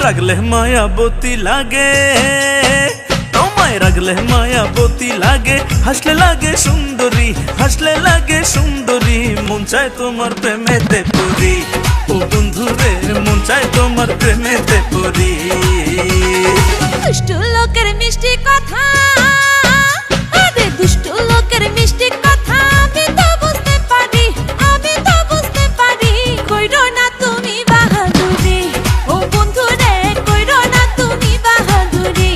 রাগলে মায়াবতী লাগে, তোমায় রাগলে মায়াবতী লাগে, হাসলে লাগে সুন্দরী, হাসলে লাগে সুন্দরী, মন চায় তোমার প্রেমেতে পড়ি। ও বন্ধুরে মন চায় তোমার প্রেমেতে পড়ি। দুষ্টু লোকের মিষ্টি কথা, আরে দুষ্টু লোকের মিষ্টি কথা আমি তো বুঝতে পারি, আমি তো বুঝতে পারি। কইরো না তুমি বাহাদুরি, ও বন্ধু রে কইরো না তুমি বাহাদুরি।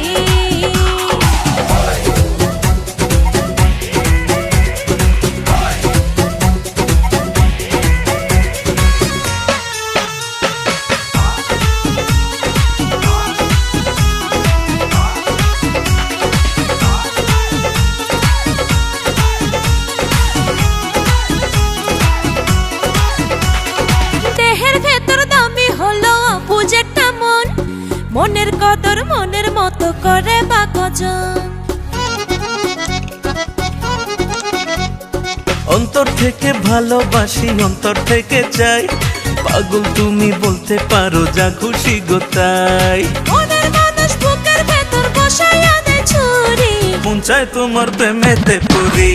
মনের কদর মনের মতো করে বা কজন, অন্তর থেকে ভালোবাসি, অন্তর থেকে চাই, পাগল তুমি বলতে পারো যা খুশি গো তাই। মনের মানুষ বুকের ভেতর বসাইয়া দেয় ছুরি, মন চায় তোমার প্রেমেতে পড়ি।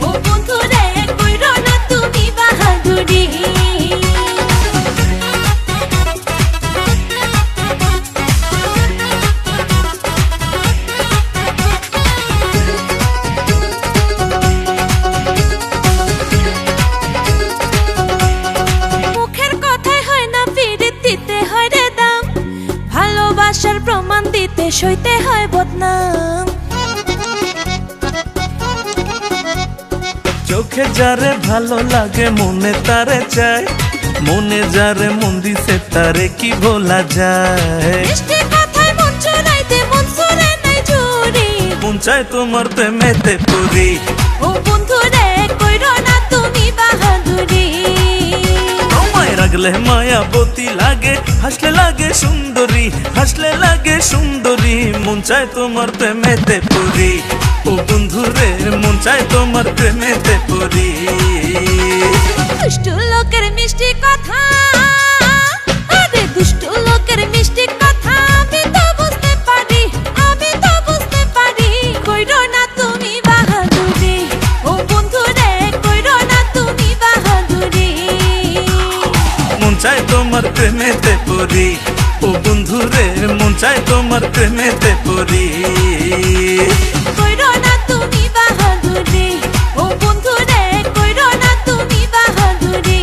ও বন্ধু রে কইরো না তুমি বাহাদুরি। ভালোবাসার প্রমাণ দিতে সইতে হয় বদনাম, চোখে যারে ভালো লাগে মনে তারে চায়, মনে যারে মন দিছে তারে কি ভোলা যায়। মিষ্টি কথায় মন চুরাইতে মন চুরে নাই জুরি, মন চায় তোমার প্রেমেতে পড়ি। ও বন্ধু রে কইরো না তুমি বাহাদুরি। তোমায় রাগলে মায়াবতী লাগে, হাসলে লাগে সুন্দরী, হাসলে লাগে সুন্দরী, মন চায় তোমার প্রেমেতে পড়ি। ও বন্ধুরে মন চায় তোমার প্রেমেতে পড়ি। দুষ্টু লোকের মিষ্টি কথা, আরে দুষ্টু লোকের মিষ্টি কথা আমি তো বুঝতে পারি, আমি তো বুঝতে পারি। কইরো না তুমি বাহাদুরি, ও বন্ধু রে কইরো না তুমি বাহাদুরি। মন চায় তোমার প্রেমেতে পড়ি। ও বন্ধুরে মন চায় তোমার প্রেমেতে পড়ি। কইরো না তুমি বাহাদুরি, ও বন্ধু রে কইরো না তুমি বাহাদুরি।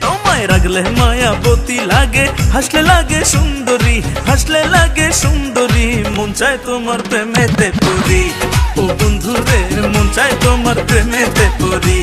তোমায় রাগলে মায়াবতী লাগে, হাসলে লাগে সুন্দরী, হাসলে লাগে সুন্দরী, মন চায় তোমার প্রেমেতে পড়ি। ও বন্ধুরে মন চায় তোমার প্রেমেতে পড়ি।